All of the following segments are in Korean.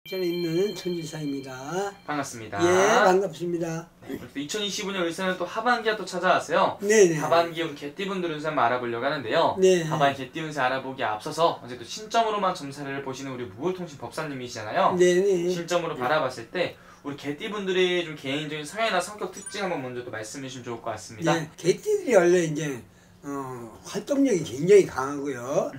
저는 있는 천지사입니다. 반갑습니다. 예, 반갑습니다. 네, 2025년 울산은 또 하반기가 또 찾아왔어요. 네네. 하반기 우리 개띠분들 운세 한번 알아보려고 하는데요. 네. 하반기 개띠 운세 알아보기에 앞서서 어제 또 신점으로만 점사를 보시는 우리 무울통신 법사님이시잖아요. 네네. 신점으로 바라봤을 때 우리 개띠분들의 좀 개인적인 성향이나 성격 특징 한번 먼저 또 말씀해 주시면 좋을 것 같습니다. 네, 개띠들이 원래 이제 활동력이 굉장히 강하고요.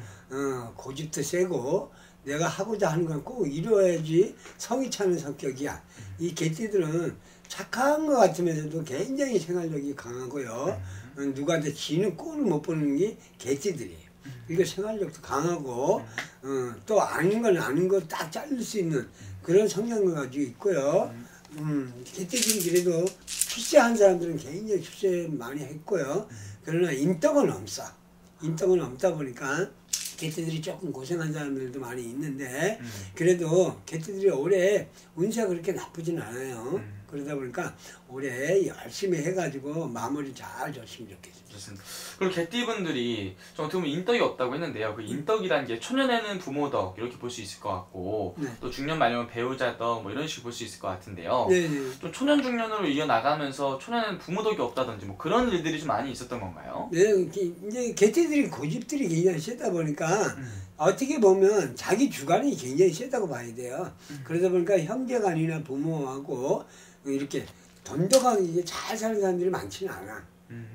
고집도 세고 내가 하고자 하는 건 꼭 이루어야지 성이 차는 성격이야. 이 개띠들은 착한 것 같으면서도 굉장히 생활력이 강하고요. 누구한테 지는 꼴을 못 보는 게 개띠들이에요. 그리고 생활력도 강하고 또 아는 건 아는 거 딱 자를 수 있는 그런 성향을 가지고 있고요. 개띠들이 그래도 출세한 사람들은 굉장히 출세 많이 했고요. 그러나 인덕은 없어. 인덕은 없다 보니까 개띠들이 조금 고생한 사람들도 많이 있는데 그래도 개띠들이 올해 운세가 그렇게 나쁘진 않아요. 그러다 보니까 올해 열심히 해가지고 마무리 잘 줬으면 좋겠습니다. 좋습니다. 그리고 개띠분들이 좀 어떻게 보면 인덕이 없다고 했는데요. 그 인덕이라는 게 초년에는 부모덕 이렇게 볼 수 있을 것 같고 네. 또 중년 말년은 배우자덕 뭐 이런 식으로 볼 수 있을 것 같은데요. 네네. 좀 초년 중년으로 이어나가면서 초년에는 부모덕이 없다든지 뭐 그런 일들이 좀 많이 있었던 건가요? 네, 이제 개띠들이 고집들이 굉장히 세다 보니까 어떻게 보면 자기 주관이 굉장히 세다고 봐야 돼요. 그러다 보니까 형제간이나 부모하고 이렇게 돈독하게 잘 사는 사람들이 많지는 않아.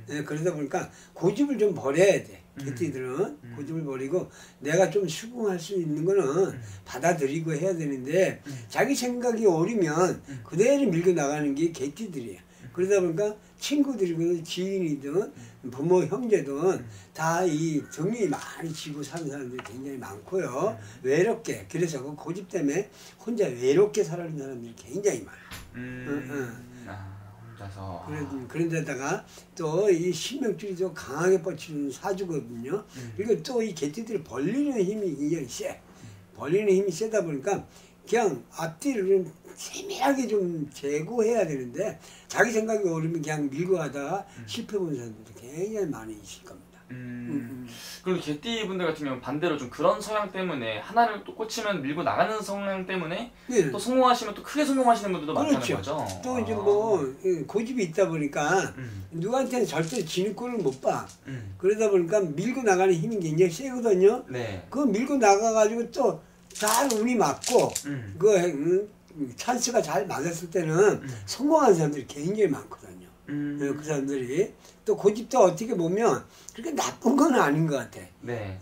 네, 그러다 보니까 고집을 좀 버려야 돼. 개띠들은 고집을 버리고 내가 좀 수긍할 수 있는 거는 받아들이고 해야 되는데 자기 생각이 옳으면 그대로 밀고 나가는 게 개띠들이에요. 그러다 보니까 친구들이든 지인이든 부모 형제든 다 이 등이 많이 지고 사는 사람들이 굉장히 많고요. 외롭게 그래서 그 고집 때문에 혼자 외롭게 살아가는 사람들이 굉장히 많아요. 혼자서. 그런 데다가 또 이 신명줄이 강하게 뻗치는 사주거든요. 그리고 또 이 개띠들이 벌리는 힘이 굉장히 세. 벌리는 힘이 세다 보니까 그냥 앞뒤를 좀 세밀하게 좀 제고해야 되는데 자기 생각이 옳으면 그냥 밀고 가다가 실패 본 사람들도 굉장히 많이 있을 겁니다. 그리고 개띠 분들 같은 경우는 반대로 좀 그런 성향 때문에 하나를 또 꽂히면 밀고 나가는 성향 때문에 네. 또 성공하시면 또 크게 성공하시는 분들도 그렇죠. 많다는 거죠. 또 이제 뭐 고집이 있다 보니까 누구한테는 절대 지는 꼴을 못 봐. 그러다 보니까 밀고 나가는 힘이 굉장히 세거든요. 네. 그거 밀고 나가가지고 또 잘 운이 맞고 그 찬스가 잘 맞았을 때는 성공한 사람들이 굉장히 많거든요. 그 사람들이 또 고집도 어떻게 보면 그렇게 나쁜 건 아닌 것 같아. 네.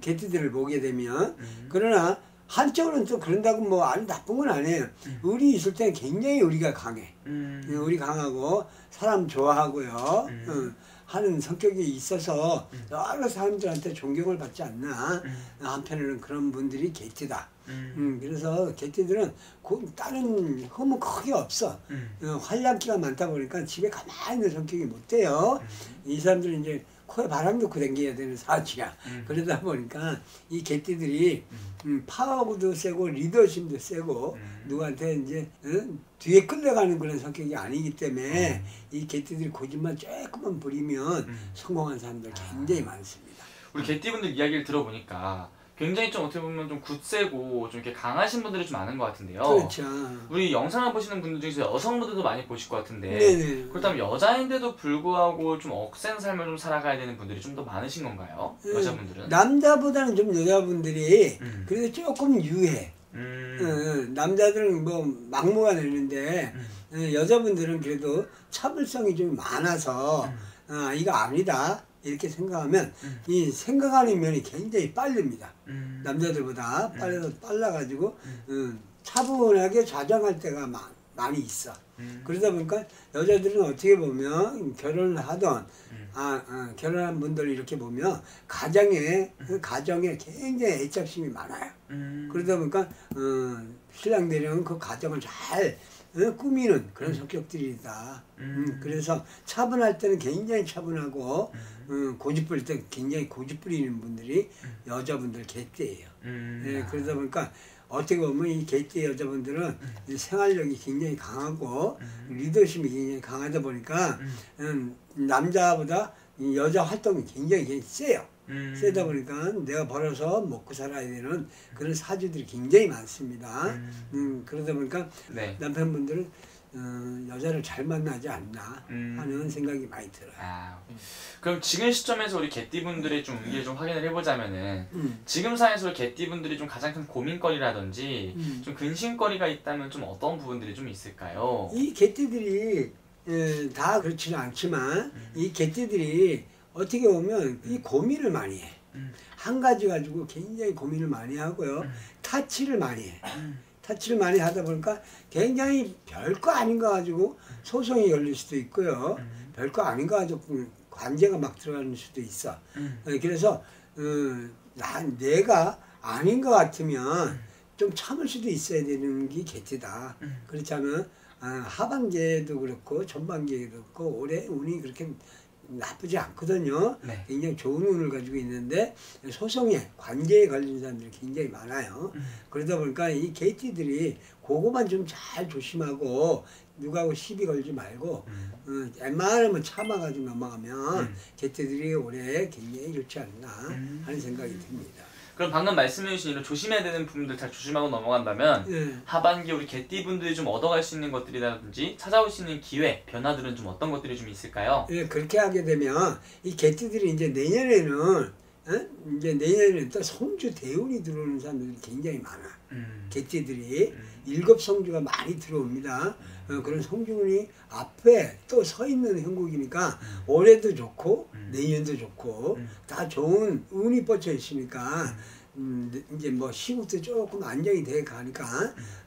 개띠들을 보게 되면 그러나 한쪽으로는 또 그런다고 뭐 아주 나쁜 건 아니에요. 의리 있을 때는 굉장히 의리가 강해. 의리 강하고 사람 좋아하고요. 하는 성격이 있어서 여러 사람들한테 존경을 받지 않나. 한편으로는 그런 분들이 개띠다. 그래서 개띠들은 다른 흠은 크게 없어. 활량기가 많다 보니까 집에 가만히 있는 성격이 못 돼요. 이 사람들은 이제 코에 바람 넣고 다녀야 되는 사주야. 그러다 보니까 이 개띠들이 파워도 세고 리더십도 세고 누구한테 이제 뒤에 끌려가는 그런 성격이 아니기 때문에 이 개띠들이 고집만 조금만 부리면 성공한 사람들 굉장히 많습니다. 우리 개띠분들 이야기를 들어보니까 굉장히 좀 어떻게 보면 좀 굳세고 좀 이렇게 강하신 분들이 좀 많은 것 같은데요. 그렇죠. 우리 영상을 보시는 분들 중에서 여성분들도 많이 보실 것 같은데 네네. 그렇다면 여자인데도 불구하고 좀 억센 삶을 좀 살아가야 되는 분들이 좀 더 많으신 건가요? 여자분들은? 남자보다는 좀 여자분들이 그래도 조금 유해. 남자들은 뭐 막무가 되는데 여자분들은 그래도 차별성이 좀 많아서 이거 아니다 이렇게 생각하면 이 생각하는 면이 굉장히 빠릅니다. 남자들보다 빨라가지고 차분하게 좌정할 때가 많이 있어. 그러다 보니까 여자들은 어떻게 보면 결혼을 하던 결혼한 분들 이렇게 보면 가정에 굉장히 애착심이 많아요. 그러다 보니까 신랑들은 그 가정을 잘 꾸미는 그런 성격들이다. 그래서 차분할 때는 굉장히 차분하고 고집 부릴 때 굉장히 고집 부리는 분들이 여자분들 개띠예요. 그러다 보니까 어떻게 보면 이 개띠 여자분들은 생활력이 굉장히 강하고 리더십이 굉장히 강하다 보니까 남자보다 여자 활동이 굉장히 세요. 세다 보니까 내가 벌어서 먹고 살아야 되는 그런 사주들이 굉장히 많습니다. 그러다 보니까 네. 남편분들은 여자를 잘 만나지 않나 하는 생각이 많이 들어요. 그럼 지금 시점에서 우리 개띠분들의 좀 운기를 좀 확인을 해보자면은 지금 상황에서 개띠분들이 좀 가장 큰 고민거리라든지 좀 근심거리가 있다면 좀 어떤 부분들이 좀 있을까요? 이 개띠들이 다 그렇지는 않지만 이 개띠들이 어떻게 보면 이 고민을 많이 해. 한 가지 가지고 굉장히 고민을 많이 하고요. 타치를 많이 해. 타치를 많이 하다 보니까 굉장히 별거 아닌 거 가지고 소송이 열릴 수도 있고요. 별거 아닌 거 가지고 관계가 막 들어가는 수도 있어. 그래서 내가 아닌 것 같으면 좀 참을 수도 있어야 되는 게 개띠다. 그렇지 않으면 하반기에도 그렇고 전반기에도 그렇고 올해 운이 그렇게 나쁘지 않거든요. 네. 굉장히 좋은 운을 가지고 있는데 소송에 관계에 걸리는 사람들이 굉장히 많아요. 그러다 보니까 이 개띠들이 그거만 좀 잘 조심하고 누구하고 시비 걸지 말고 웬만하면 참아가지고 넘어가면 개띠들이 올해 굉장히 좋지 않나 하는 생각이 듭니다. 그럼 방금 말씀해주신 이런 조심해야 되는 부분들 잘 조심하고 넘어간다면 하반기 우리 개띠분들이 좀 얻어갈 수 있는 것들이라든지 찾아올 수 있는 기회, 변화들은 좀 어떤 것들이 좀 있을까요? 그렇게 하게 되면 이 개띠들이 이제 내년에는 또 성주 대운이 들어오는 사람들이 굉장히 많아. 개띠들이 일곱 성주가 많이 들어옵니다. 그런 성주운이 앞에 또 서 있는 형국이니까 올해도 좋고 내년도 좋고 다 좋은 운이 뻗쳐 있으니까 이제 뭐 시국도 조금 안정이 돼 가니까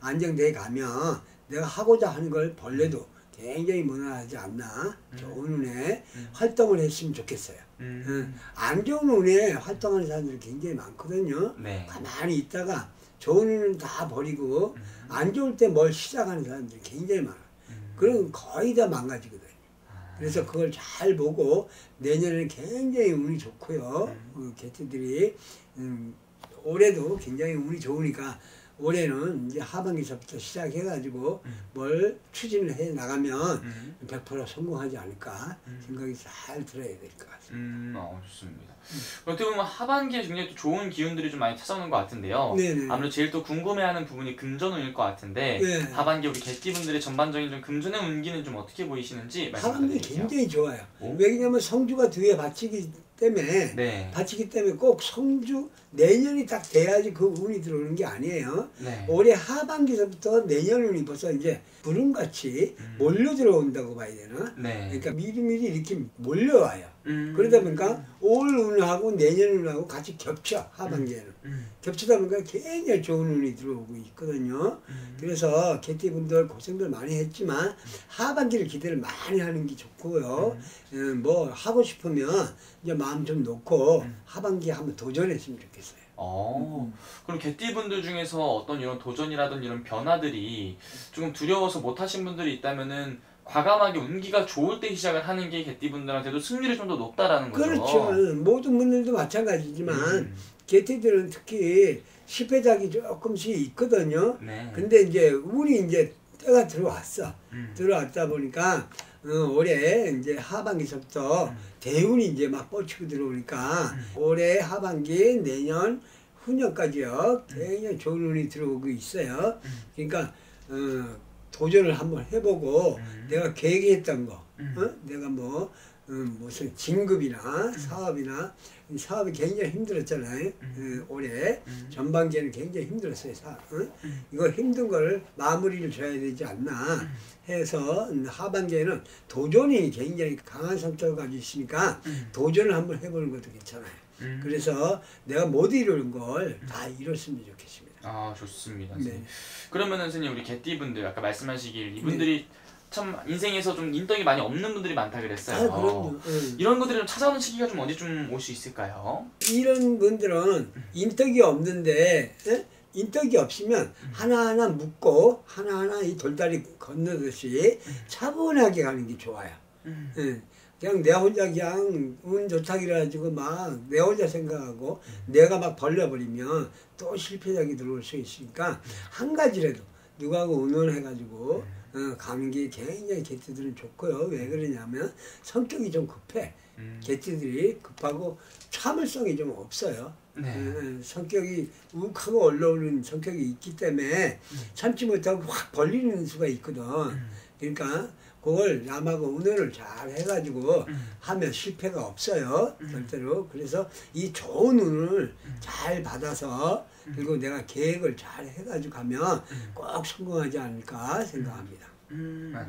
안정돼 가면 내가 하고자 하는 걸 벌레도 굉장히 무난하지 않나. 좋은 운에 활동을 했으면 좋겠어요. 안 좋은 운에 활동하는 사람들이 굉장히 많거든요. 네. 가만히 있다가 좋은 운은 다 버리고 안 좋을 때 뭘 시작하는 사람들이 굉장히 많아. 그럼 거의 다 망가지거든요. 그래서 그걸 잘 보고 내년에는 굉장히 운이 좋고요. 개띠들이 올해도 굉장히 운이 좋으니까 올해는 이제 하반기서부터 시작해가지고 뭘 추진을 해 나가면 100% 성공하지 않을까 생각이 잘 들어야 될 것 같습니다. 좋습니다. 어떻게 보면 하반기에 굉장히 또 좋은 기운들이 좀 많이 찾아오는 것 같은데요. 네네. 아무래도 제일 또 궁금해하는 부분이 금전운일 것 같은데 네. 하반기 우리 개띠분들의 전반적인 좀 금전의 운기는 좀 어떻게 보이시는지 말씀 하반기 부탁드릴게요. 굉장히 좋아요. 왜냐면 성주가 뒤에 받치기 때문에 네. 받치기 때문에 꼭 성주 내년이 딱 돼야지 그 운이 들어오는 게 아니에요. 네. 올해 하반기서부터 내년 운이 벌써 이제 구름같이 몰려 들어온다고 봐야 되나? 네. 그러니까 미리미리 이렇게 몰려와요. 그러다 보니까 올 운하고 내년 운하고 같이 겹쳐 하반기에는. 겹치다 보니까 굉장히 좋은 운이 들어오고 있거든요. 그래서 개띠분들 고생들 많이 했지만 하반기를 기대를 많이 하는 게 좋고요. 뭐 하고 싶으면 이제 마음 좀 놓고 하반기에 한번 도전했으면 좋겠어요. 그럼 개띠분들 중에서 어떤 이런 도전이라든지 이런 변화들이 조금 두려워서 못하신 분들이 있다면은 과감하게 운기가 좋을 때 시작을 하는 게 개띠분들한테도 승률이 좀 더 높다라는 거죠. 그렇죠. 모든 분들도 마찬가지지만 개띠들은 특히 실패작이 조금씩 있거든요. 네. 근데 이제 운이 이제 때가 들어왔어. 들어왔다 보니까 올해 이제 하반기서부터 대운이 이제 막 뻗치고 들어오니까 올해 하반기 내년 후년까지요 굉장히 좋은 운이 들어오고 있어요. 그러니까 도전을 한번 해보고 내가 계획했던 거, 내가 뭐 무슨 진급이나 사업이 굉장히 힘들었잖아요. 올해 전반기에는 굉장히 힘들었어요. 이거 힘든 걸 마무리를 줘야 되지 않나 해서 하반기에는 도전이 굉장히 강한 성격을 가지고 있으니까 도전을 한번 해보는 것도 괜찮아요. 그래서 내가 못 이루는 걸 다 이뤘으면 좋겠습니다. 좋습니다. 네. 그러면은 선생님 우리 개띠분들 아까 말씀하시길 이분들이 참 인생에서 좀 인덕이 많이 없는 분들이 많다 그랬어요. 그럼요. 이런 것들이 좀 찾아오는 시기가 좀 언제쯤 올 수 있을까요? 이런 분들은 인덕이 없는데 인덕이 없으면 하나하나 묻고 하나하나 이 돌다리 건너듯이 차분하게 가는 게 좋아요. 그냥 내 혼자 그냥 운 좋다 그래가지고 막 내 혼자 생각하고 내가 막 벌려버리면 또 실패작이 들어올 수 있으니까 한 가지라도 누구하고 의논해가지고 가는 게 굉장히 개띠들은 좋고요. 왜 그러냐면 성격이 좀 급해. 개띠들이 급하고 참을성이 좀 없어요. 네. 성격이 욱하고 올라오는 성격이 있기 때문에 참지 못하고 확 벌리는 수가 있거든. 그러니까 그걸 남하고 의논을 잘 해가지고 하면 실패가 없어요. 절대로. 그래서 이 좋은 운을 잘 받아서 그리고 내가 계획을 잘 해가지고 가면 꼭 성공하지 않을까 생각합니다.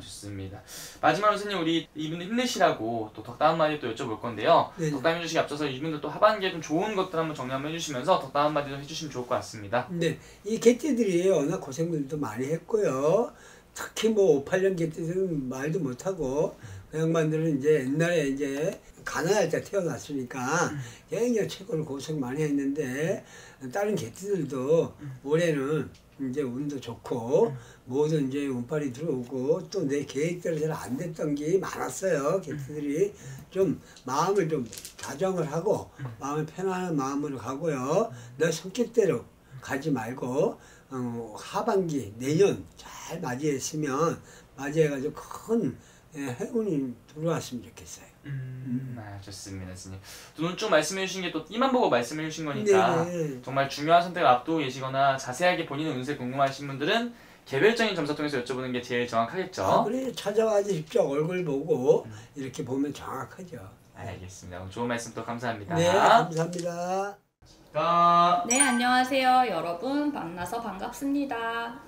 좋습니다. 마지막으로 선생님 우리 이분들 힘내시라고 또 덕담 한마디 또 여쭤볼 건데요. 네네. 덕담 해주시기 앞서서 이분들 또 하반기에 좀 좋은 것들 한번 정리 한번 해주시면서 덕담 한마디도 해주시면 좋을 것 같습니다. 네, 이 개띠들이 워낙 고생들도 많이 했고요. 특히 뭐 5, 8년 개띠들은 말도 못하고 그 양반들은 이제 옛날에 이제 가난할 때 태어났으니까 굉장히 최고로 고생 많이 했는데 다른 개띠들도 올해는 이제 운도 좋고 모든 이제 운빨이 들어오고 또 내 계획대로 잘 안 됐던 게 많았어요. 개띠들이 좀 마음을 좀 다정을 하고 마음을 편안한 마음으로 가고요. 내 성격대로 가지 말고 하반기 내년 잘 맞이했으면 맞이해가지고 큰 행운이 들어왔으면 좋겠어요. 좋습니다, 선생님. 눈 쭉 말씀해 주신 게 또 이만 보고 말씀해 주신 거니까 네네. 정말 중요한 선택을 앞두고 계시거나 자세하게 본인의 운세 궁금하신 분들은 개별적인 점사 통해서 여쭤보는 게 제일 정확하겠죠. 그래 찾아와서 직접 얼굴 보고 이렇게 보면 정확하죠. 알겠습니다. 오늘 좋은 말씀 또 감사합니다. 네, 감사합니다. 네, 안녕하세요. 여러분 만나서 반갑습니다.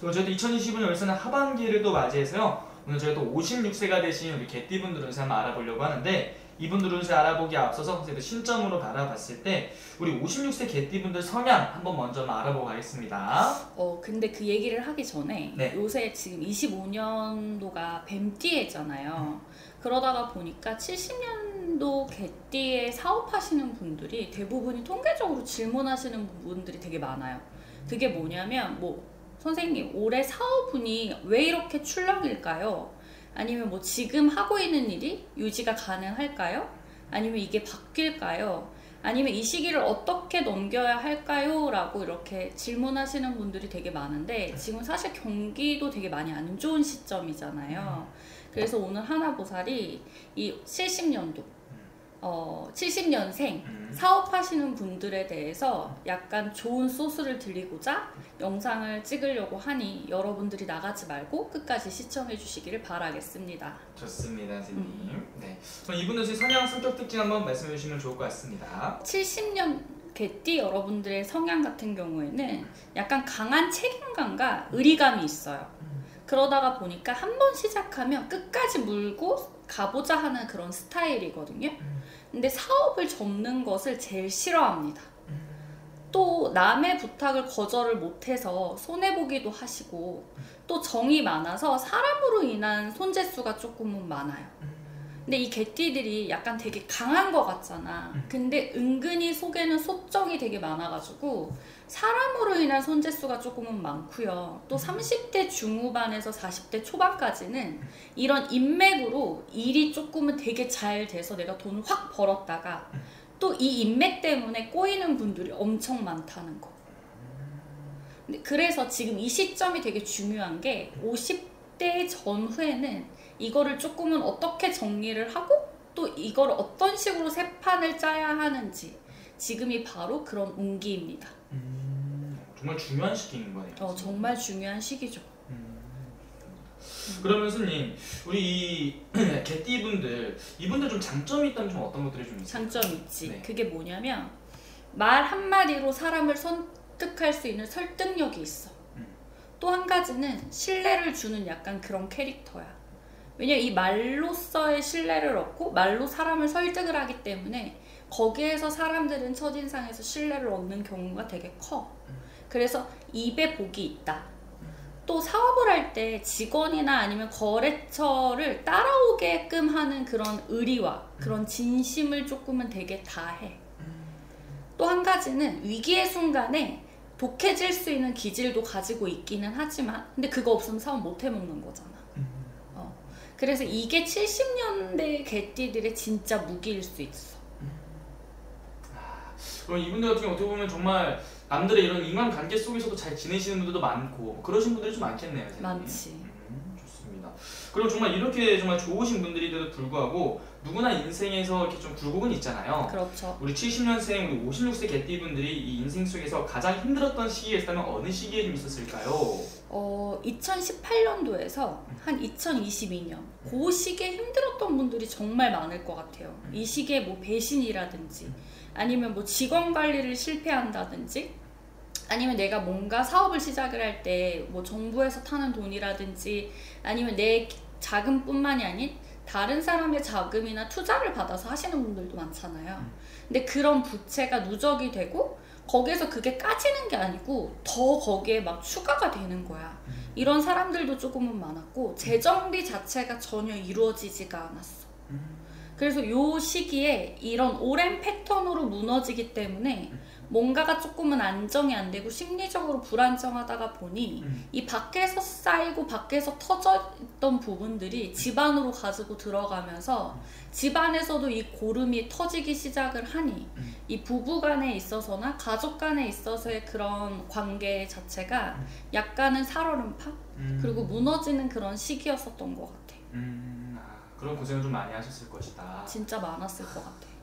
또 저희도 2025년 열사는 하반기를 또 맞이해서요. 오늘 저희가 또 56세가 되신 우리 개띠분들 운세 한번 알아보려고 하는데 이분들 운세 알아보기에 앞서서 선생님도 신점으로 바라봤을 때 우리 56세 개띠분들 성향 한번 먼저 알아보고 가겠습니다. 근데 그 얘기를 하기 전에 네. 요새 지금 25년도가 뱀띠해잖아요. 그러다가 보니까 70년도 개띠에 사업하시는 분들이 대부분이 통계적으로 질문하시는 분들이 되게 많아요. 그게 뭐냐면 선생님 올해 사업운이 왜 이렇게 출렁일까요? 아니면 지금 하고 있는 일이 유지가 가능할까요? 아니면 이게 바뀔까요? 아니면 이 시기를 어떻게 넘겨야 할까요? 라고 이렇게 질문하시는 분들이 되게 많은데 지금 사실 경기도 되게 많이 안 좋은 시점이잖아요. 그래서 오늘 하나보살이 이 70년도 70년생 사업하시는 분들에 대해서 약간 좋은 소스를 드리고자 영상을 찍으려고 하니 여러분들이 나가지 말고 끝까지 시청해 주시기를 바라겠습니다. 좋습니다, 선생님. 네. 그럼 이분들 성향, 성격 특징 한번 말씀해 주시면 좋을 것 같습니다. 70년 개띠 여러분들의 성향 같은 경우에는 약간 강한 책임감과 의리감이 있어요. 그러다가 보니까 한 번 시작하면 끝까지 물고 가보자 하는 그런 스타일이거든요. 근데 사업을 접는 것을 제일 싫어합니다. 또 남의 부탁을 거절을 못해서 손해보기도 하시고 또 정이 많아서 사람으로 인한 손재수가 조금은 많아요. 근데 이 개띠들이 약간 되게 강한 것 같잖아. 근데 은근히 속에는 소정이 되게 많아가지고 사람으로 인한 손재수가 조금은 많고요. 또 30대 중후반에서 40대 초반까지는 이런 인맥으로 일이 조금은 되게 잘 돼서 내가 돈을 확 벌었다가 또 이 인맥 때문에 꼬이는 분들이 엄청 많다는 거. 그래서 지금 이 시점이 되게 중요한 게 50대 전후에는 이거를 조금은 어떻게 정리를 하고 또 이걸 어떤 식으로 새 판을 짜야 하는지 지금이 바로 그런 운기입니다. 정말 중요한 시기인 거네요. 정말 중요한 시기죠. 그러면 스님 우리 이 개띠분들 이분들 좀 장점이 있다면 좀 어떤 것들이 좀 있어요? 장점이 있지. 네. 그게 뭐냐면 말 한마디로 사람을 설득할 수 있는 설득력이 있어. 또 한 가지는 신뢰를 주는 약간 그런 캐릭터야. 왜냐면 이 말로서의 신뢰를 얻고 말로 사람을 설득을 하기 때문에 거기에서 사람들은 첫인상에서 신뢰를 얻는 경우가 되게 커. 그래서 입에 복이 있다. 또 사업을 할 때 직원이나 아니면 거래처를 따라오게끔 하는 그런 의리와 그런 진심을 조금은 되게 다해. 또 한 가지는 위기의 순간에 독해질 수 있는 기질도 가지고 있기는 하지만 근데 그거 없으면 사업 못 해먹는 거잖아. 그래서 이게 70년대 개띠들의 진짜 무기일 수 있어. 그럼 이분들 같은 경우 어떻게 보면 정말 남들의 이런 인간관계 속에서도 잘 지내시는 분들도 많고 그러신 분들이 좀 많겠네요. 선생님. 많지. 좋습니다. 그리고 정말 이렇게 정말 좋으신 분들인데도 불구하고 누구나 인생에서 이렇게 좀 굴곡은 있잖아요. 그렇죠. 우리 70년생, 우리 56세 개띠분들이 이 인생 속에서 가장 힘들었던 시기가 있다면 어느 시기에 좀 있었을까요? 2018년도에서 한 2022년 그 시기에 힘들었던 분들이 정말 많을 것 같아요. 이 시기에 뭐 배신이라든지 아니면 뭐 직원 관리를 실패한다든지 아니면 내가 뭔가 사업을 시작을 할 때 뭐 정부에서 타는 돈이라든지 아니면 내 자금뿐만이 아닌 다른 사람의 자금이나 투자를 받아서 하시는 분들도 많잖아요. 근데 그런 부채가 누적이 되고 거기에서 그게 까지는 게 아니고 더 거기에 막 추가가 되는 거야. 이런 사람들도 조금은 많았고 재정비 자체가 전혀 이루어지지가 않았어. 그래서 요 시기에 이런 오랜 패턴으로 무너지기 때문에 뭔가가 조금은 안정이 안 되고 심리적으로 불안정하다가 보니 이 밖에서 쌓이고 밖에서 터졌던 부분들이 집안으로 가지고 들어가면서 집안에서도 이 고름이 터지기 시작을 하니 이 부부 간에 있어서나 가족 간에 있어서의 그런 관계 자체가 약간은 살얼음파 그리고 무너지는 그런 시기였었던 것 같아. 그런 고생을 좀 많이 하셨을 것이다. 진짜 많았을 것 같아.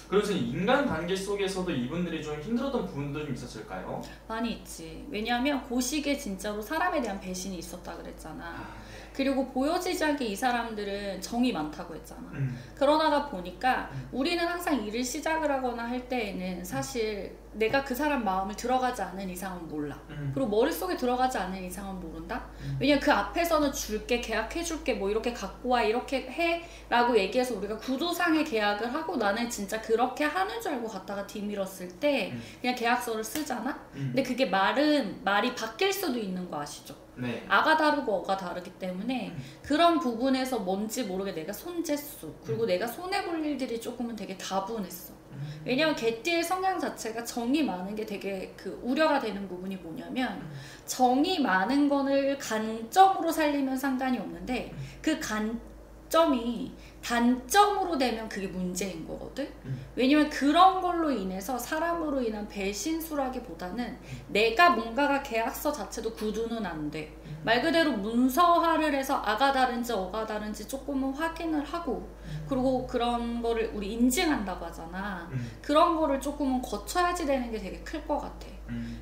그래서 인간관계 속에서도 이분들이 좀 힘들었던 부분도 좀 있었을까요? 많이 있지. 왜냐하면 그 시기에 진짜로 사람에 대한 배신이 있었다 그랬잖아. 그리고 보여지지 않게 이 사람들은 정이 많다고 했잖아. 그러다가 보니까 우리는 항상 일을 시작을 하거나 할 때에는 사실 내가 그 사람 마음을 들어가지 않은 이상은 몰라. 그리고 머릿속에 들어가지 않은 이상은 모른다. 왜냐면 그 앞에서는 줄게, 계약해줄게, 뭐 이렇게 갖고 와, 이렇게 해 라고 얘기해서 우리가 구두상의 계약을 하고 나는 진짜 그렇게 하는 줄 알고 갔다가 뒤밀었을 때 그냥 계약서를 쓰잖아. 근데 그게 말이 바뀔 수도 있는 거 아시죠? 네. 아가 다르고 어가 다르기 때문에 그런 부분에서 뭔지 모르게 내가 손댔어. 그리고 내가 손해볼 일들이 조금은 되게 다분했어. 왜냐면 개띠의 성향 자체가 정이 많은 게 되게 그 우려가 되는 부분이 뭐냐면 정이 많은 거를 간점으로 살리면 상관이 없는데 그 간점이 단점으로 되면 그게 문제인 거거든. 왜냐면 그런 걸로 인해서 사람으로 인한 배신수라기보다는 내가 뭔가가 계약서 자체도 구두는 안 돼. 말 그대로 문서화를 해서 아가 다른지 어가 다른지 조금은 확인을 하고 그리고 그런 거를 우리 인증한다고 하잖아. 그런 거를 조금은 거쳐야지 되는 게 되게 클 것 같아.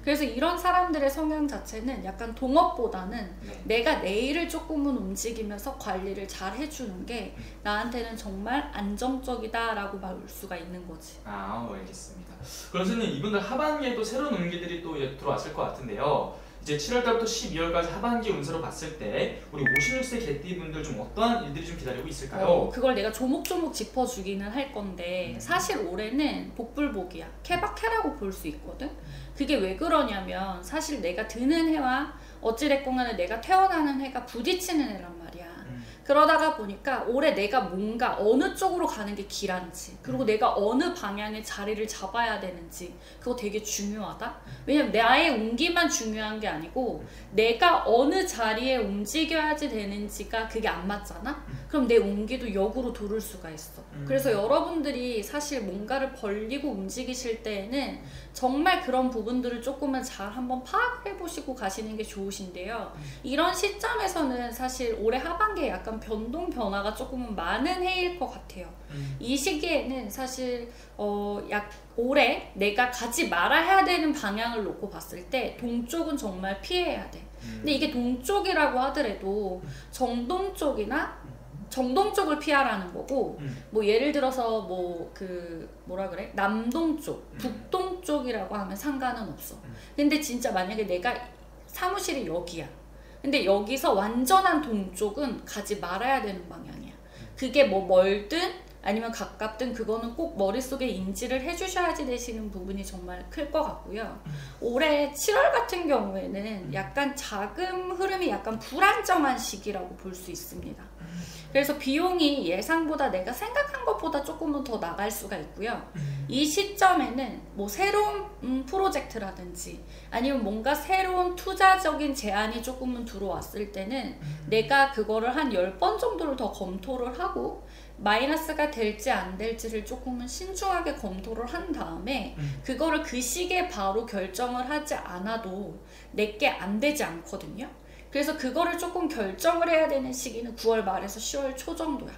그래서 이런 사람들의 성향 자체는 약간 동업보다는 내가 내 일을 조금은 움직이면서 관리를 잘 해주는 게 나한테는 정말 안정적이다 라고 말 수가 있는 거지. 알겠습니다. 그럼 선생님 이분들 하반기에도 새로운 운기들이 또 이제 들어왔을 것 같은데요. 이제 7월달부터 12월까지 하반기 운세로 봤을 때 우리 56세 개띠분들 좀 어떠한 일들이 좀 기다리고 있을까요? 그걸 내가 조목조목 짚어주기는 할 건데 사실 올해는 복불복이야. 케바케라고 볼 수 있거든. 그게 왜 그러냐면 사실 내가 드는 해와 어찌됐건 간에 내가 태어나는 해가 부딪히는 해란 말이야. 그러다가 보니까 올해 내가 뭔가 어느 쪽으로 가는 게 길한지 그리고 내가 어느 방향에 자리를 잡아야 되는지 그거 되게 중요하다. 왜냐면 나의 운기만 중요한 게 아니고 내가 어느 자리에 움직여야지 되는지가 그게 안 맞잖아. 그럼 내 운기도 역으로 돌을 수가 있어. 그래서 여러분들이 사실 뭔가를 벌리고 움직이실 때에는 정말 그런 부분들을 조금은 잘 한번 파악해 보시고 가시는 게 좋으신데요. 이런 시점에서는 사실 올해 하반기에 약간 변동 변화가 조금은 많은 해일 것 같아요. 이 시기에는 사실 올해 내가 가지 말아야 되는 방향을 놓고 봤을 때 동쪽은 정말 피해야 돼. 근데 이게 동쪽이라고 하더라도 정동 쪽을 피하라는 거고 뭐 예를 들어서 뭐 뭐라 그래? 남동쪽, 북동쪽이라고 하면 상관은 없어. 근데 진짜 만약에 내가 사무실이 여기야. 근데 여기서 완전한 동쪽은 가지 말아야 되는 방향이야. 그게 뭐 멀든 아니면 가깝든 그거는 꼭 머릿속에 인지를 해주셔야지 되시는 부분이 정말 클 것 같고요. 올해 7월 같은 경우에는 약간 자금 흐름이 약간 불안정한 시기라고 볼 수 있습니다. 그래서 비용이 예상보다 내가 생각한 것보다 조금은 더 나갈 수가 있고요. 이 시점에는 뭐 새로운 프로젝트라든지 아니면 뭔가 새로운 투자적인 제안이 조금은 들어왔을 때는 내가 그거를 한 10번 정도를 더 검토를 하고 마이너스가 될지 안 될지를 조금은 신중하게 검토를 한 다음에 그거를 그 시기에 바로 결정을 하지 않아도 내게 안 되지 않거든요. 그래서 그거를 조금 결정을 해야 되는 시기는 9월 말에서 10월 초 정도야.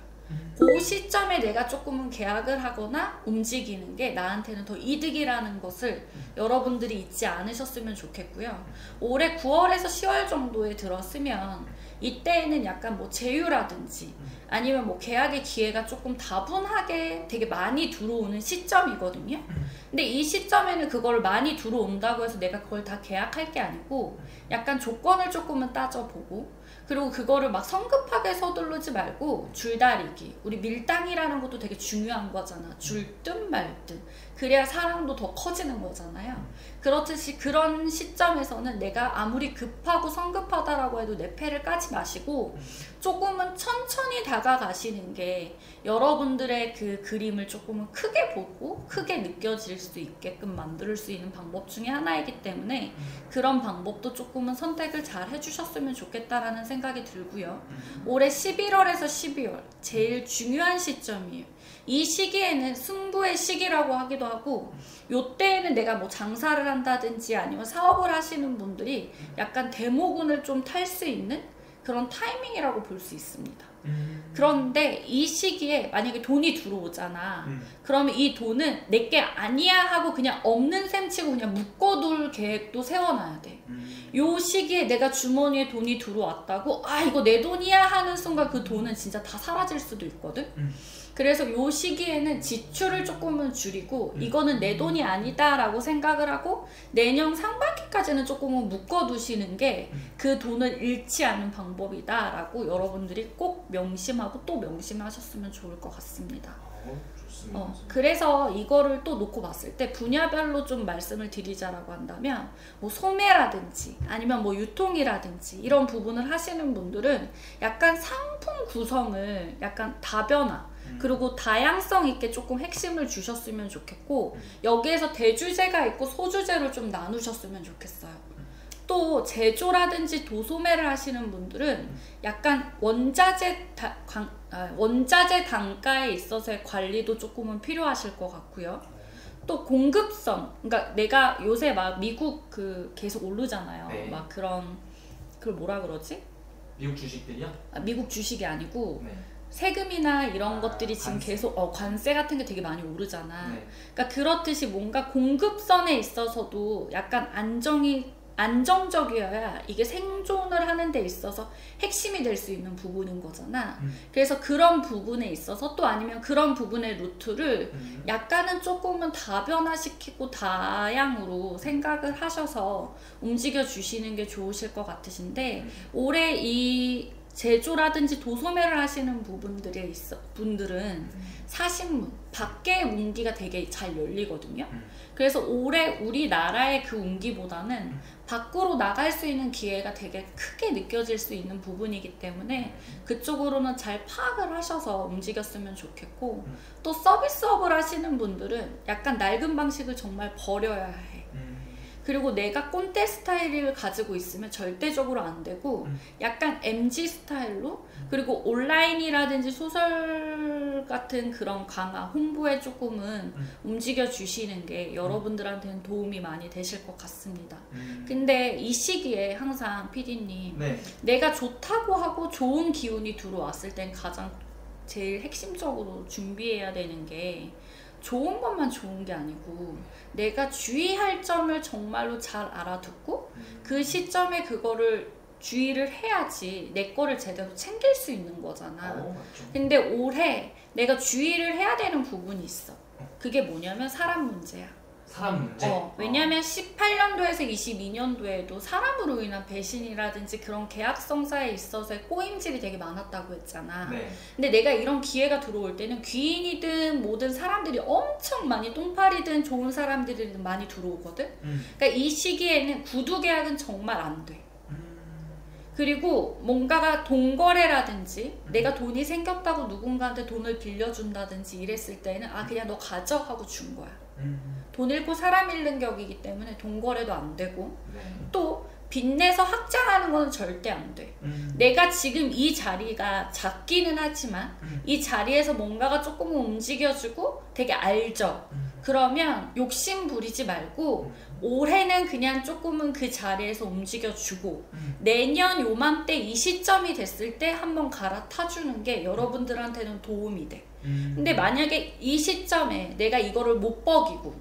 그 시점에 내가 조금은 계약을 하거나 움직이는 게 나한테는 더 이득이라는 것을 여러분들이 잊지 않으셨으면 좋겠고요. 올해 9월에서 10월 정도에 들었으면 이때에는 약간 뭐 제휴라든지 아니면 뭐 계약의 기회가 조금 다분하게 되게 많이 들어오는 시점이거든요. 근데 이 시점에는 그걸 많이 들어온다고 해서 내가 그걸 다 계약할 게 아니고 약간 조건을 조금은 따져보고, 그리고 그거를 막 성급하게 서두르지 말고 줄다리기. 우리 밀당이라는 것도 되게 중요한 거잖아. 줄 듯 말 듯. 그래야 사랑도 더 커지는 거잖아요. 그렇듯이 그런 시점에서는 내가 아무리 급하고 성급하다라고 해도 내 패를 까지 마시고 조금은 천천히 다가가시는 게 여러분들의 그 그림을 조금은 크게 보고 크게 느껴질 수 있게끔 만들 수 있는 방법 중에 하나이기 때문에 그런 방법도 조금은 선택을 잘 해주셨으면 좋겠다라는 생각이 들고요. 올해 11월에서 12월 제일 중요한 시점이에요. 이 시기에는 승부의 시기라고 하기도 하고, 요때에는 내가 뭐 장사를 한다든지 아니면 사업을 하시는 분들이 약간 데모군을 좀 탈 수 있는 그런 타이밍이라고 볼 수 있습니다. 그런데 이 시기에 만약에 돈이 들어오잖아. 그러면 이 돈은 내게 아니야 하고 그냥 없는 셈 치고 그냥 묶어둘 계획도 세워놔야 돼. 요 시기에 내가 주머니에 돈이 들어왔다고 아 이거 내 돈이야 하는 순간 그 돈은 진짜 다 사라질 수도 있거든. 그래서 요 시기에는 지출을 조금은 줄이고 이거는 내 돈이 아니다 라고 생각을 하고 내년 상반기까지는 조금은 묶어두시는 게 그 돈을 잃지 않는 방법이다 라고 여러분들이 꼭 명심하고 또 명심하셨으면 좋을 것 같습니다. 좋습니다. 그래서 이거를 또 놓고 봤을 때 분야별로 좀 말씀을 드리자라고 한다면 뭐 소매라든지 아니면 뭐 유통이라든지 이런 부분을 하시는 분들은 약간 상품 구성을 약간 다변화 그리고 다양성 있게 조금 핵심을 주셨으면 좋겠고 여기에서 대주제가 있고 소주제로 좀 나누셨으면 좋겠어요. 또 제조라든지 도소매를 하시는 분들은 약간 원자재 단가에 있어서의 관리도 조금은 필요하실 것 같고요. 또 공급선, 그러니까 내가 요새 막 미국 그 계속 오르잖아요. 네. 막 그런 그걸 뭐라 그러지? 미국 주식들이요? 미국 주식이 아니고 네. 세금이나 이런 것들이 지금 관세. 계속 관세 같은 게 되게 많이 오르잖아. 네. 그러니까 그렇듯이 뭔가 공급선에 있어서도 약간 안정적이어야 이게 생존을 하는 데 있어서 핵심이 될 수 있는 부분인 거잖아. 그래서 그런 부분에 있어서 또 아니면 그런 부분의 루트를 약간은 조금은 다변화시키고 다양으로 생각을 하셔서 움직여 주시는 게 좋으실 것 같으신데 올해 이 제조라든지 도소매를 하시는 분들은 사신문, 밖의 운기가 되게 잘 열리거든요. 그래서 올해 우리나라의 그 운기보다는 밖으로 나갈 수 있는 기회가 되게 크게 느껴질 수 있는 부분이기 때문에 그쪽으로는 잘 파악을 하셔서 움직였으면 좋겠고 또 서비스업을 하시는 분들은 약간 낡은 방식을 정말 버려야 해. 그리고 내가 꼰대 스타일을 가지고 있으면 절대적으로 안 되고 약간 MG 스타일로 그리고 온라인이라든지 소설 같은 그런 강화, 홍보에 조금은 움직여 주시는 게 여러분들한테는 도움이 많이 되실 것 같습니다. 근데 이 시기에 항상 PD님 네. 내가 좋다고 하고 좋은 기운이 들어왔을 땐 가장 제일 핵심적으로 준비해야 되는 게 좋은 것만 좋은 게 아니고 내가 주의할 점을 정말로 잘 알아듣고 그 시점에 그거를 주의를 해야지 내 거를 제대로 챙길 수 있는 거잖아. 맞죠. 근데 올해 내가 주의를 해야 되는 부분이 있어. 그게 뭐냐면 사람 문제야. 사람 문제? 왜냐면 18년도에서 22년도에도 사람으로 인한 배신이라든지 그런 계약성사에 있어서의 꼬임질이 되게 많았다고 했잖아. 네. 근데 내가 이런 기회가 들어올 때는 귀인이든 모든 사람들이 엄청 많이 똥파리든 좋은 사람들이 많이 들어오거든. 그러니까 이 시기에는 구두 계약은 정말 안 돼. 그리고 뭔가가 동거래라든지 내가 돈이 생겼다고 누군가한테 돈을 빌려준다든지 이랬을 때는 아 그냥 너 가져 하고 준 거야. 돈 잃고 사람 잃는 격이기 때문에 동거래도 안 되고 네. 또 빚내서 확장하는 건 절대 안 돼. 내가 지금 이 자리가 작기는 하지만 이 자리에서 뭔가가 조금 움직여주고 되게 알죠. 그러면 욕심 부리지 말고 올해는 그냥 조금은 그 자리에서 움직여주고 내년 요맘때 이 시점이 됐을 때 한번 갈아타주는 게 여러분들한테는 도움이 돼. 근데 만약에 이 시점에 내가 이거를 못 버기고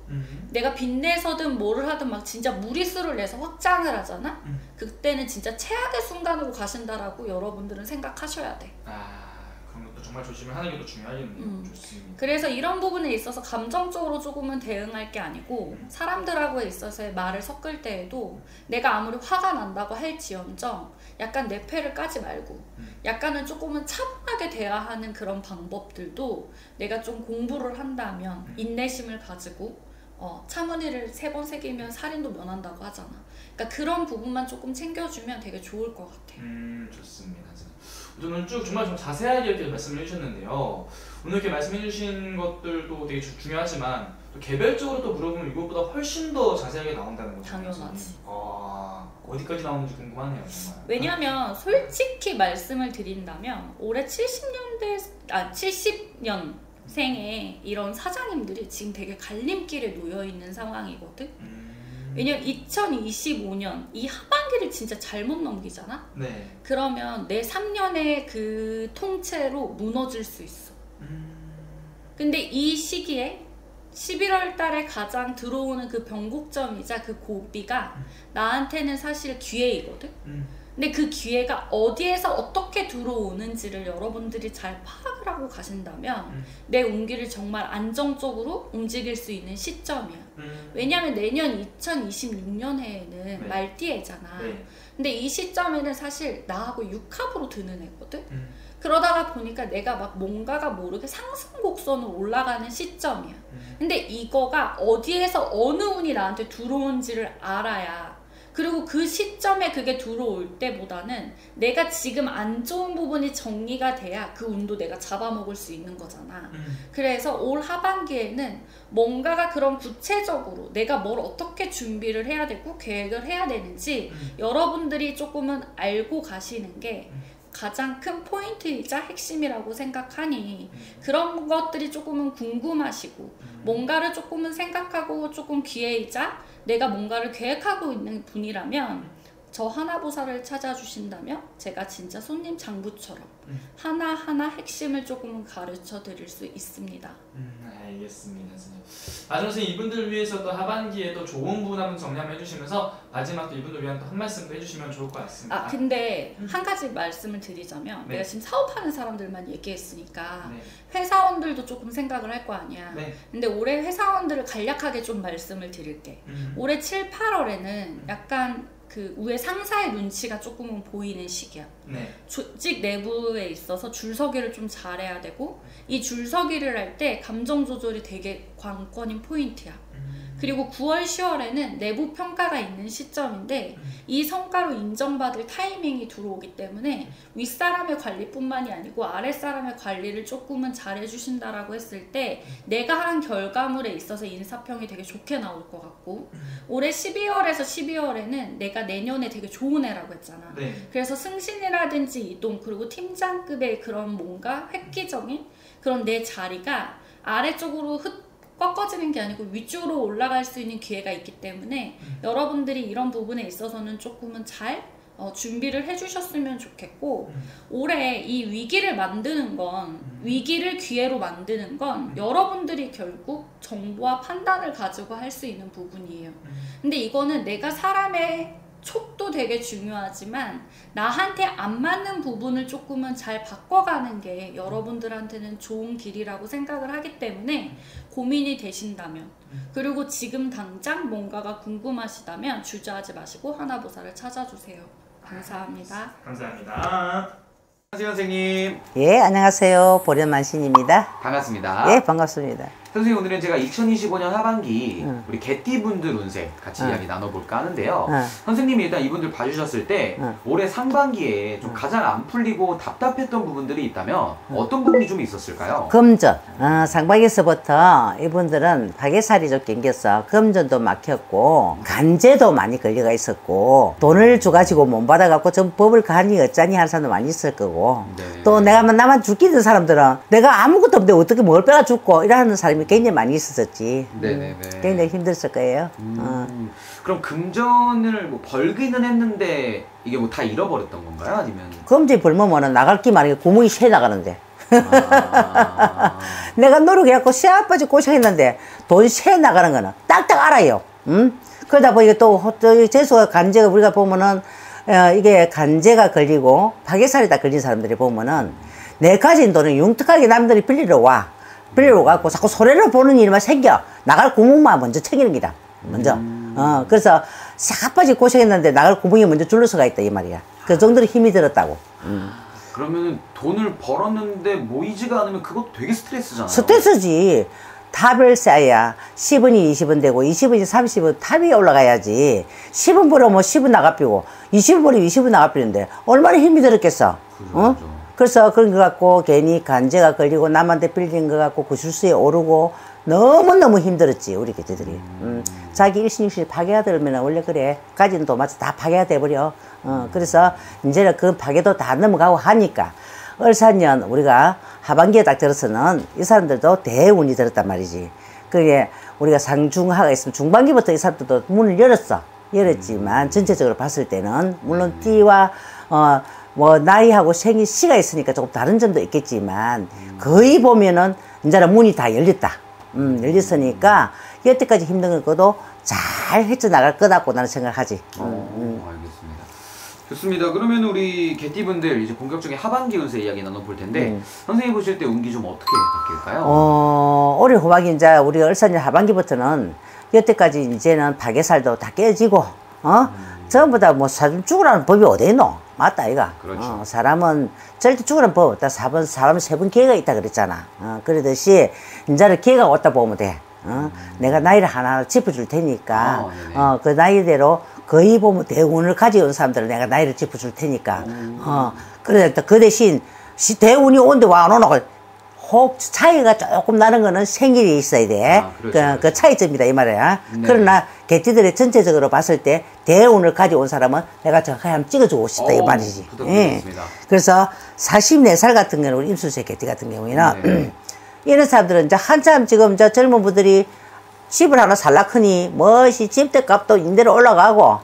내가 빚내서든 뭐를 하든 막 진짜 무리수를 내서 확장을 하잖아? 그때는 진짜 최악의 순간으로 가신다라고 여러분들은 생각하셔야 돼. 그런 것도 정말 조심을 하는 게 더 중요하겠네요. 좋습니다. 그래서 이런 부분에 있어서 감정적으로 조금은 대응할 게 아니고 사람들하고 있어서의 말을 섞을 때에도 내가 아무리 화가 난다고 할지언정 약간 내 패를 까지 말고 약간은 조금은 차분하게 대화하는 그런 방법들도 내가 좀 공부를 한다면 인내심을 가지고 차문의를 3번 새기면 살인도 면한다고 하잖아. 그러니까 그런 부분만 조금 챙겨주면 되게 좋을 것 같아. 좋습니다. 오늘 쭉 정말 좀 자세하게 이렇게 말씀을 해주셨는데요. 오늘 이렇게 말씀해주신 것들도 되게 중요하지만 또 개별적으로 또 물어보면 이것보다 훨씬 더 자세하게 나온다는 거죠. 당연하지. 어디까지 나오는지 궁금하네요, 정말. 왜냐하면 솔직히 말씀을 드린다면 올해 70년생의 이런 사장님들이 지금 되게 갈림길에 놓여 있는 상황이거든. 왜냐면 2025년 이 하반기를 진짜 잘못 넘기잖아? 네. 그러면 내 3년의 그 통째로 무너질 수 있어. 근데 이 시기에 11월 달에 가장 들어오는 그 변곡점이자 그 고비가 나한테는 사실 기회이거든? 근데 그 기회가 어디에서 어떻게 들어오는지를 여러분들이 잘 파악을 하고 가신다면 내 운기를 정말 안정적으로 움직일 수 있는 시점이야. 왜냐면 내년 2026년에는 네. 말띠해잖아. 네. 근데 이 시점에는 사실 나하고 육합으로 드는 애거든? 그러다가 보니까 내가 막 뭔가가 모르게 상승곡선으로 올라가는 시점이야. 근데 이거가 어디에서 어느 운이 나한테 들어온지를 알아야, 그리고 그 시점에 그게 들어올 때보다는 내가 지금 안 좋은 부분이 정리가 돼야 그 운도 내가 잡아먹을 수 있는 거잖아. 그래서 올 하반기에는 뭔가가 그런 구체적으로 내가 뭘 어떻게 준비를 해야 되고 계획을 해야 되는지 여러분들이 조금은 알고 가시는 게 가장 큰 포인트이자 핵심이라고 생각하니 그런 것들이 조금은 궁금하시고 뭔가를 조금은 생각하고 조금 기회이자 내가 뭔가를 계획하고 있는 분이라면 저 하나보살을 찾아주신다면 제가 진짜 손님 장부처럼 하나하나 핵심을 조금은 가르쳐 드릴 수 있습니다. 알겠습니다. 선생님, 이분들 위해서 또 하반기에 또 좋은 부분 한번 정리 한번 해주시면서 마지막 또 이분들 위한 또 한 말씀도 해주시면 좋을 것 같습니다. 근데 한 가지 말씀을 드리자면 네. 내가 지금 사업하는 사람들만 얘기했으니까 네. 회사원들도 조금 생각을 할 거 아니야. 네. 근데 올해 회사원들을 간략하게 좀 말씀을 드릴게. 올해 7, 8월에는 약간 그 위에 상사의 눈치가 조금은 보이는 시기야. 네. 조직 내부에 있어서 줄서기를 좀 잘해야 되고 이 줄서기를 할 때 감정 조절이 되게 관건인 포인트야. 그리고 9월, 10월에는 내부 평가가 있는 시점인데 이 성과로 인정받을 타이밍이 들어오기 때문에 윗사람의 관리뿐만이 아니고 아랫사람의 관리를 조금은 잘해주신다라고 했을 때 내가 한 결과물에 있어서 인사평이 되게 좋게 나올 것 같고 올해 12월에서 12월에는 내가 내년에 되게 좋은 해라고 했잖아. 네. 그래서 승진이라든지 이동 그리고 팀장급의 그런 뭔가 획기적인 그런 내 자리가 아래쪽으로 꺾어지는 게 아니고 위쪽으로 올라갈 수 있는 기회가 있기 때문에 여러분들이 이런 부분에 있어서는 조금은 잘 준비를 해주셨으면 좋겠고 올해 이 위기를 만드는 건 위기를 기회로 만드는 건 여러분들이 결국 정보와 판단을 가지고 할 수 있는 부분이에요. 근데 이거는 내가 사람의 촉도 되게 중요하지만 나한테 안 맞는 부분을 조금은 잘 바꿔가는 게 여러분들한테는 좋은 길이라고 생각을 하기 때문에 고민이 되신다면 그리고 지금 당장 뭔가가 궁금하시다면 주저하지 마시고 하나보살을 찾아주세요. 감사합니다. 감사합니다. 선생님. 예, 안녕하세요. 보련만신입니다. 반갑습니다. 예, 반갑습니다. 선생님, 오늘은 제가 2025년 하반기 우리 개띠분들 운세 같이 이야기 나눠볼까 하는데요. 선생님이 일단 이분들 봐주셨을 때 올해 상반기에 좀 가장 안 풀리고 답답했던 부분들이 있다면 어떤 부분이 좀 있었을까요? 금전. 상반기에서부터 이분들은 파괴살이 좀 낑겼어. 금전도 막혔고 간제도 많이 걸려가 있었고 돈을 줘가지고 못 받아갖고 좀 법을 가니 어쩌니 하는 사람도 많이 있을 거고 네. 또 내가 나만 죽기 있는 사람들은 내가 아무것도 없는데 어떻게 뭘 빼가 죽고 이러는 사람이 굉장히 많이 있었었지. 네네네. 굉장히 힘들었을 거예요. 그럼 금전을 뭐 벌기는 했는데 이게 뭐 다 잃어버렸던 건가요? 아니면? 금전이 벌면은 나갈 기 많으니까 구멍이 새 나가는데. 아. 내가 노력해갖고 새아빠지 고생했는데 돈 새 나가는 거는 딱딱 알아요. 그러다 보니까 또 재수가 간제가 우리가 보면은 이게 간제가 걸리고 파괴살이 걸린 사람들이 보면은 내 가진 돈을 융특하게 남들이 빌리러 갖고 자꾸 소리를 보는 일만 생겨 나갈 구멍만 먼저 챙기는 기다 먼저. 그래서 새아빠지 고생했는데 나갈 구멍이 먼저 줄러서가 있다 이 말이야. 그 정도로 힘이 들었다고. 그러면은 돈을 벌었는데 모이지가 않으면 그것도 되게 스트레스잖아요. 스트레스지. 탑을 쌓아야 10원이 20원 되고 20원이 30원 탑이 올라가야지. 10원 벌으면 10원 나가삐고 20원 벌으면 20원 나가삐는데 얼마나 힘이 들었겠어. 그죠. 그래서 그런 거 갖고 괜히 간제가 걸리고 남한테 빌린 거 갖고 구술수에 오르고 너무너무 힘들었지 우리 개들이. 자기 일신육신 파괴하들면 원래 그래. 가진 돈 맞춰 다 파괴가 돼버려. 그래서 이제는 그 파괴도 다 넘어가고 하니까 을사년 우리가 하반기에 딱 들어서는 이 사람들도 대운이 들었단 말이지. 그게 우리가 상중하가 있으면 중반기부터 이 사람들도 문을 열었지만 전체적으로 봤을 때는 물론 띠와 뭐 나이하고 생일 시가 있으니까 조금 다른 점도 있겠지만 거의 보면은 이제는 문이 다 열렸다. 열렸으니까 여태까지 힘든 것도 잘 헤쳐나갈 거다고 나는 생각하지. 알겠습니다. 좋습니다. 그러면 우리 개띠분들 이제 본격적인 하반기 운세 이야기 나눠볼 텐데 선생님 보실 때 운기 좀 어떻게 바뀔까요? 올해 호박이 이제 우리 을사년 하반기부터는 여태까지 이제는 파괴살도 다 깨지고 전부 다 뭐 사람 죽으라는 법이 어디 있노? 맞다 이가. 그렇죠. 사람은 절대 죽으라는 법 없다. 사람 세 번 기회가 있다 그랬잖아. 그러듯이 이제는 기회가 왔다 보면 돼. 내가 나이를 하나 짚어줄 테니까 그 나이대로 거의 보면 대운을 가져온 사람들은 내가 나이를 짚어줄 테니까 그러니까 그 대신 대운이 온데 와 안 오노 혹 차이가 조금 나는 거는 생일이 있어야 돼. 그렇죠. 그 차이점이다 이 말이야. 네. 그러나 개띠들의 전체적으로 봤을 때 대운을 가져온 사람은 내가 정확하게 한번 찍어주고 싶다 이 말이지. 그래서 44살 같은 경우는 우리 임술세 개띠 같은 경우에는 이런 사람들은 이제 한참 지금 이제 젊은 분들이 집을 하나 살라크니 뭐시 집대값도 임대로 올라가고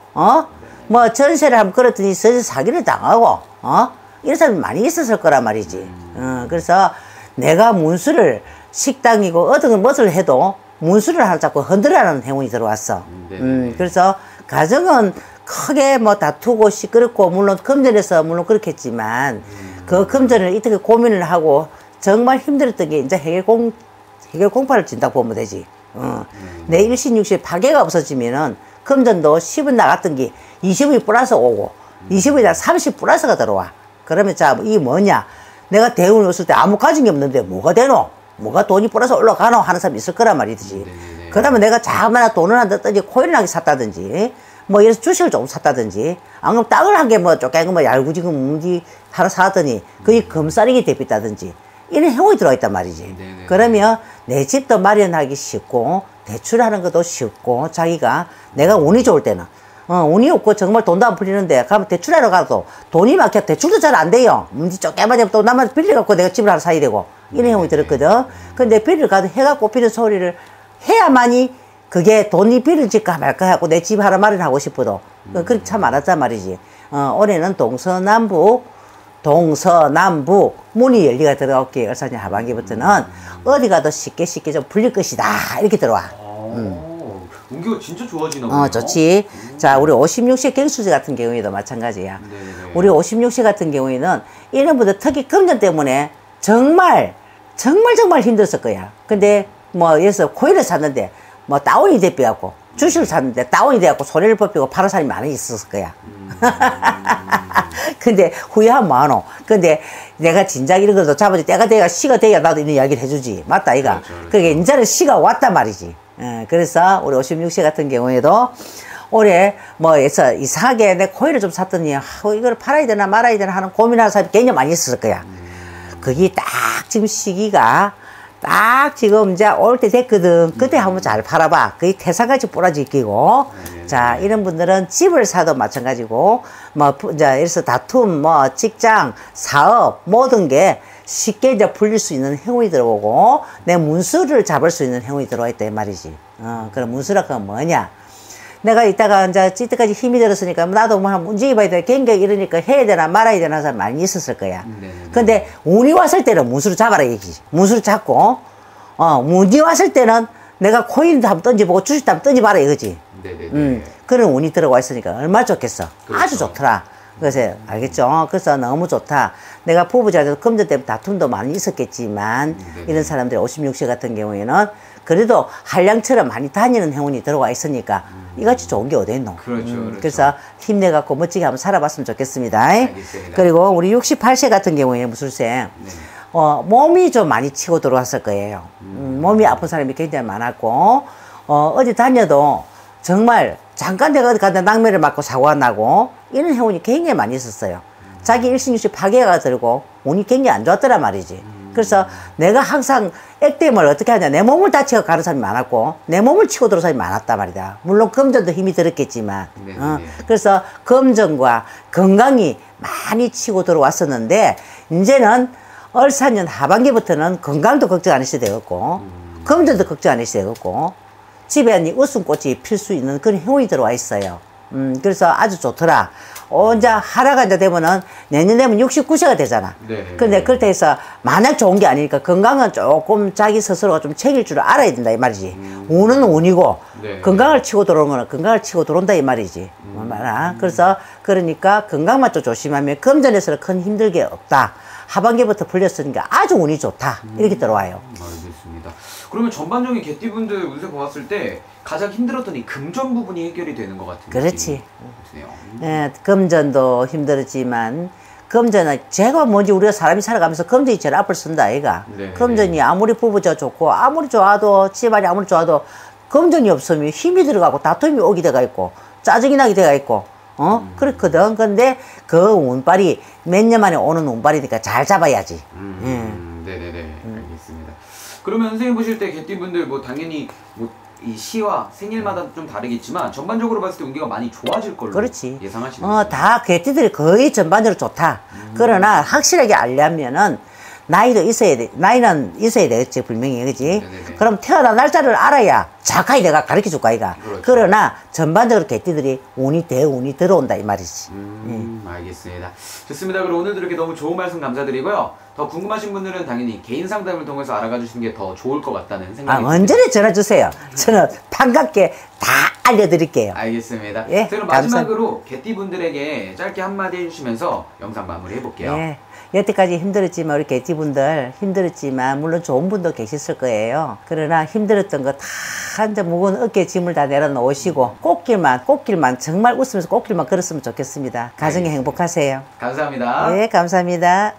뭐 전세를 한번 걸었더니 사기를 당하고 이런 사람이 많이 있었을 거란 말이지. 그래서 내가 문수를 식당이고 어떤 것을 해도 문수를 하나 자꾸 흔들어라는 행운이 들어왔어. 그래서 가정은 크게 뭐 다투고 시끄럽고 물론 금전에서 물론 그렇겠지만 그 금전을 이렇게 고민을 하고 정말 힘들었던 게 이제 해결 공파를 진다고 보면 되지. 내 일신육신 파괴가 없어지면은 금전도 10원 나갔던 게 20원이 플러스 오고 20원이 30 플러스가 들어와. 그러면 자, 이 뭐냐? 내가 대운이 없을 때 아무 가진 게 없는데 뭐가 되노? 뭐가 돈이 플러스 올라가노? 하는 사람이 있을 거란 말이지. 그 다음에 내가 자그마한 돈을 한 든지 코인을 하게 샀다든지 뭐 이래서 주식을 조금 샀다든지 안 그러면 땅을 한 개 뭐 쪼개고 뭐 얄구지고 뭉디 하나 사더니 그게 금싸리기 대비다든지 이런 행운이 들어와 있단 말이지. 그러면 내 집도 마련하기 쉽고 대출하는 것도 쉽고 자기가 내가 운이 좋을 때는 운이 없고 정말 돈도 안 풀리는데 가면 대출하러 가도 돈이 막혀 대출도 잘 안 돼요. 문제 쪼개만 또 남한테 빌려갖고 내가 집을 하나 사야 되고 이런 행운이 들었거든. 근데 빌려 가도 해가 꼽히는 소리를 해야만이 그게 돈이 빌려질까 말까 하고 내 집 하나 마련하고 싶어도 그렇게 참 많았단 말이지. 올해는 동서남북 문이 열리가 들어올게. 을사년 하반기부터는 어디 가도 쉽게 좀 풀릴 것이다 이렇게 들어와. 운기가 진짜 좋아지나 보네요. 좋지. 자, 우리 56세 경수제 같은 경우에도 마찬가지야. 우리 56세 같은 경우에는 이런 분들 특히 금전 때문에 정말 힘들었을 거야. 근데 뭐 예를 코인을 샀는데 뭐 다운이 돼갖고 주식을 샀는데 다운이 돼갖고 손해를 벗기고 파는 사람이 많이 있었을 거야. 근데 후회하면 많어. 근데 내가 진작 이런 것도 잡아지 때가 돼야 시가 돼야 나도 이런 이야기를 해주지. 맞다 이가. 그게 이제는 시가 왔단 말이지. 그래서 우리 56세 같은 경우에도 올해 뭐 해서 이상하게 내 코인을 좀 샀더니 이걸 팔아야 되나 말아야 되나 하는 고민하는 사람이 굉장히 많이 있을 거야. 그게 딱 지금 시기가 딱 지금 이제 올 때 됐거든. 그때 한번 잘 팔아봐. 그게 태산같이 뿌라지 끼고. 자, 이런 분들은 집을 사도 마찬가지고, 뭐, 이제, 이래서 다툼, 뭐, 직장, 사업, 모든 게 쉽게 이제 풀릴 수 있는 행운이 들어오고 내 문수를 잡을 수 있는 행운이 들어와 있다 이 말이지. 그럼 문수라고 하면 뭐냐? 내가 이따가 이제 이때까지 힘이 들었으니까 나도 뭐 한번 움직여봐야 돼. 경격 이러니까 해야 되나 말아야 되나 사람 많이 있었을 거야. 근데 운이 왔을 때는 문수를 잡아라 얘기지. 문수를 잡고 운이 왔을 때는 내가 코인도 한번 던져보고 주식도 한번 던져봐라 이거지. 그런 운이 들어와 있으니까 얼마나 좋겠어. 그렇죠. 아주 좋더라. 그래서 알겠죠? 그래서 너무 좋다. 내가 부부자도 금전 때문에 다툼도 많이 있었겠지만 이런 사람들이 56세 같은 경우에는 그래도 한량처럼 많이 다니는 행운이 들어와 있으니까 이같이 좋은 게 어디 있노? 그렇죠. 그래서 힘내갖고 멋지게 한번 살아봤으면 좋겠습니다. 알겠습니다. 그리고 우리 68세 같은 경우에 무술생 몸이 좀 많이 치고 들어왔을 거예요. 몸이 아픈 사람이 굉장히 많았고 어디 다녀도 정말 잠깐 내가 어디 가다 낙매를 맞고 사고가 나고 이런 행운이 굉장히 많이 있었어요. 자기 일신일시 파괴가 들고 운이 굉장히 안 좋았더란 말이지. 그래서 내가 항상 액땜을 어떻게 하냐, 내 몸을 다치고 가는 사람이 많았고 내 몸을 치고 들어온 사람이 많았단 말이다. 물론 금전도 힘이 들었겠지만 그래서 금전과 건강이 많이 치고 들어왔었는데 이제는 을사년 하반기부터는 건강도 걱정 안 하셔도 되겠고 금전도 걱정 안 하셔도 되겠고 집에 웃음꽃이 필 수 있는 그런 행운이 들어와 있어요. 그래서 아주 좋더라. 이제 하라가 이제 되면은 내년 되면 69세가 되잖아. 근데 그렇다 해서 만약 좋은 게 아니니까 건강은 조금 자기 스스로가 좀 챙길 줄 알아야 된다 이 말이지. 운은 운이고 건강을 치고 들어오는 거는 건강을 치고 들어온다 이 말이지. 말아. 그래서 그러니까 건강만 좀 조심하면 금전에서는 큰 힘들게 없다. 하반기부터 풀렸으니까 아주 운이 좋다. 이렇게 들어와요. 알겠습니다. 그러면 전반적인 개띠분들 운세 보았을 때 가장 힘들었던 이 금전 부분이 해결이 되는 것 같은 그렇지. 느낌이 드네요. 예, 금전도 힘들었지만 금전은 제가 뭔지 우리가 사람이 살아가면서 금전이 제일 앞을 쓴다 아이가. 금전이 아무리 부부자 좋고 아무리 좋아도 집안이 아무리 좋아도 금전이 없으면 힘이 들어가고 다툼이 오게 돼가 있고 짜증이 나게 돼가 있고 그렇거든. 근데 그 운빨이 몇 년 만에 오는 운빨이니까 잘 잡아야지. 네네네. 알겠습니다. 그러면 선생님 보실 때 개띠분들 뭐 당연히 뭐 이 시와 생일마다 좀 다르겠지만 전반적으로 봤을 때 운기가 많이 좋아질 걸로 그렇지. 예상하시나요? 다 개띠들이 거의 전반적으로 좋다. 그러나 확실하게 알려면은 나이도 있어야 돼. 나이는 있어야 되겠지, 분명히, 그지? 그럼 태어난 날짜를 알아야 정확하게 내가 가르쳐 줄 거야, 이가. 그러나 전반적으로 개띠들이 운이 대운이 들어온다, 이 말이지. 알겠습니다. 좋습니다. 그럼 오늘도 이렇게 너무 좋은 말씀 감사드리고요. 더 궁금하신 분들은 당연히 개인 상담을 통해서 알아가 주시는 게 더 좋을 것 같다는 생각이 듭니다. 언제나 전화 주세요. 저는 반갑게 다 알려드릴게요. 알겠습니다. 예, 그럼 마지막으로 개띠분들에게 짧게 한마디 해주시면서 영상 마무리 해볼게요. 예. 여태까지 힘들었지만 우리 개띠분들 힘들었지만 물론 좋은 분도 계셨을 거예요. 그러나 힘들었던 거 다 이제 무거운 어깨에 짐을 다 내려놓으시고 꽃길만 정말 웃으면서 꽃길만 걸었으면 좋겠습니다. 가정이 행복하세요. 감사합니다. 네, 감사합니다.